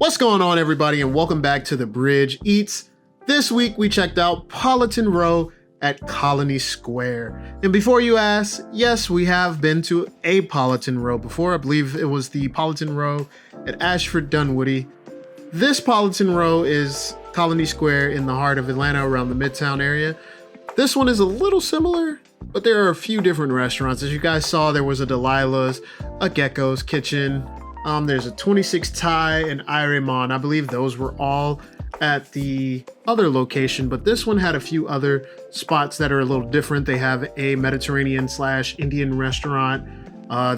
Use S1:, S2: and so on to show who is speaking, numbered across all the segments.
S1: What's going on, everybody, and welcome back to The Bridge Eats. This week we checked out Politan Row at Colony Square. And before you ask, yes, we have been to a Politan Row before. I believe it was the Politan Row at Ashford Dunwoody. This Politan Row is Colony Square in the heart of Atlanta, around the Midtown area. This one is a little similar, but there are a few different restaurants. As you guys saw, there was a Delilah's, a Gecko's Kitchen. There's a 26 Thai and Irimon. I believe those were all at the other location, but this one had a few other spots that are a little different. They have a Mediterranean/Indian restaurant.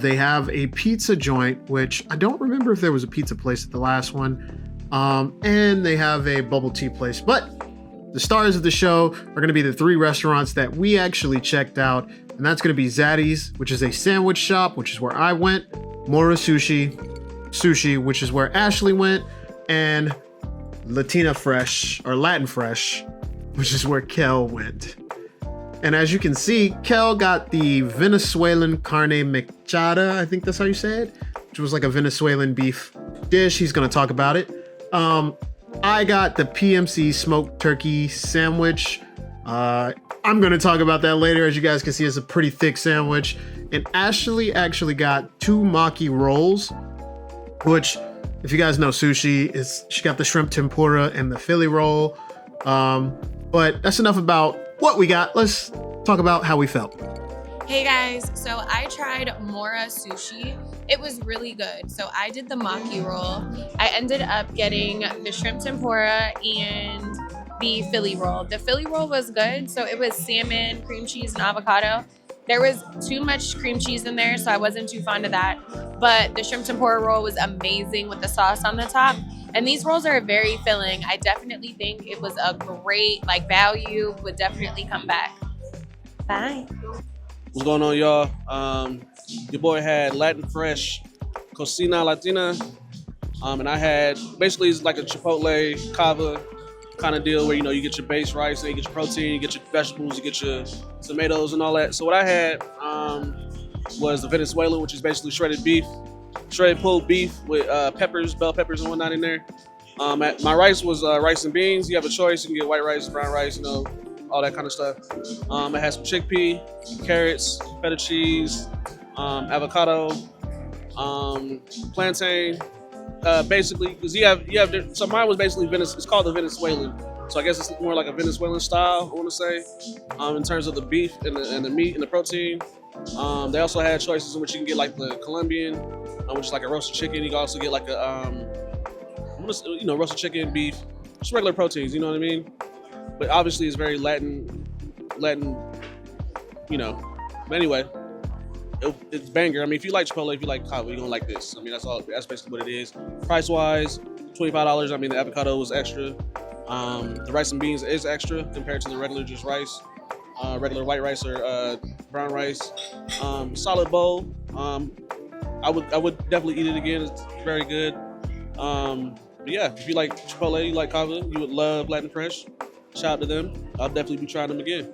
S1: They have a pizza joint, which I don't remember if there was a pizza place at the last one. And they have a bubble tea place. But the stars of the show are going to be the three restaurants that we actually checked out. And that's going to be Zaddy's, which is a sandwich shop, which is where I went. Mora Sushi, which is where Ashley went, and Latina Fresh, or Latin Fresh, which is where Kel went. And as you can see, Kel got the Venezuelan Carne Mechada, I think that's how you say it, which was like a Venezuelan beef dish. He's going to talk about it. I got the PMC smoked turkey sandwich. I'm going to talk about that later. As you guys can see, it's a pretty thick sandwich. And Ashley actually got two maki rolls, which, if you guys know sushi, she got the shrimp tempura and the Philly roll. But that's enough about what we got. Let's talk about how we felt.
S2: Hey guys, so I tried Mora Sushi. It was really good. So I did the maki roll. I ended up getting the shrimp tempura and the Philly roll. The Philly roll was good. So it was salmon, cream cheese, and avocado. There was too much cream cheese in there, so I wasn't too fond of that. But the shrimp tempura roll was amazing with the sauce on the top. And these rolls are very filling. I definitely think it was a great value. Would definitely come back. Bye.
S3: What's going on, y'all? Your boy had Latin Fresh, Cocina, Latina. And I had, basically it's like a Chipotle, Cava kind of deal where, you get your base rice, and you get your protein, you get your vegetables, you get your tomatoes and all that. So what I had was the Venezuelan, which is basically shredded pulled beef with peppers, bell peppers and whatnot in there. My rice was rice and beans. You have a choice. You can get white rice, brown rice, all that kind of stuff. I had some chickpea, carrots, feta cheese, avocado, plantain. Basically, because so mine was basically it's called the Venezuelan. So I guess it's more like a Venezuelan style, I want to say, in terms of the beef and the meat and the protein. They also had choices in which you can get like the Colombian, which is like a roasted chicken. You can also get like a, roasted chicken, beef, just regular proteins. You know what I mean? But obviously, it's very Latin. But anyway, it's banger. I mean, if you like Chipotle, if you like Cava, you're gonna like this. I mean, that's basically what it is. Price wise, $25. I mean, the avocado was extra. The rice and beans is extra compared to the regular just rice, regular white rice or brown rice. Solid bowl. I would definitely eat it again. It's very good. But yeah, if you like Chipotle, you like Cava, you would love Latin Fresh. Shout out to them. I'll definitely be trying them again.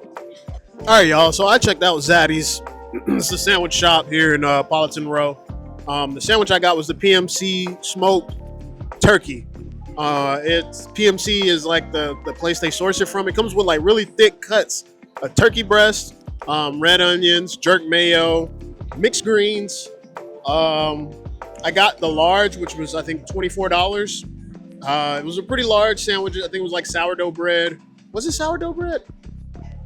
S1: All right, y'all. So I checked out Zaddy's. It's a sandwich shop here in Politan Row. The sandwich I got was the PMC smoked turkey. PMC is like the place they source it from. It comes with like really thick cuts of turkey breast, red onions, jerk mayo, mixed greens. I got the large, which was I think $24. It was a pretty large sandwich. I think it was like sourdough bread. Was it sourdough bread?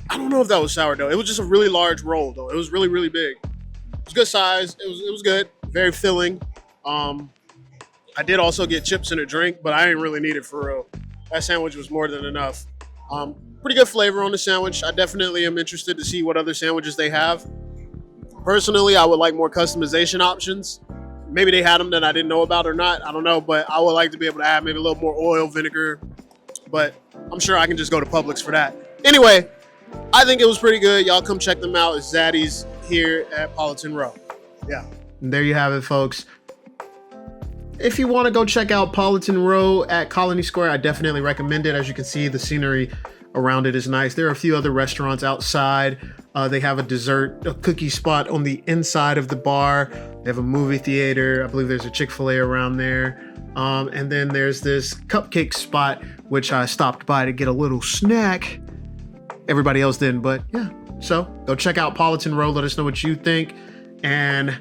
S1: I don't know if that was sourdough. It was just a really large roll though. It was really, really big. It was good size. It was good. Very filling. I did also get chips and a drink, but I didn't really need it for real. That sandwich was more than enough. Pretty good flavor on the sandwich. I definitely am interested to see what other sandwiches they have. Personally, I would like more customization options. Maybe they had them that I didn't know about or not. I don't know, but I would like to be able to add maybe a little more oil, vinegar. But I'm sure I can just go to Publix for that. Anyway, I think it was pretty good. Y'all come check them out. It's Zaddy's here at Politan Row. Yeah. And there you have it, folks. If you want to go check out Politan Row at Colony Square, I definitely recommend it. As you can see, the scenery around it is nice. There are a few other restaurants outside. They have a cookie spot on the inside of the bar. They have a movie theater. I believe there's a Chick-fil-A around there. And then there's this cupcake spot, which I stopped by to get a little snack. Everybody else didn't, but yeah. So go check out Politan Row. Let us know what you think. And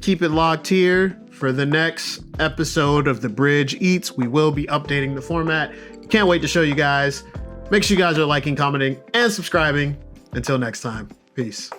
S1: keep it locked here for the next episode of The Bridge Eats. We will be updating the format. Can't wait to show you guys. Make sure you guys are liking, commenting, and subscribing. Until next time, peace.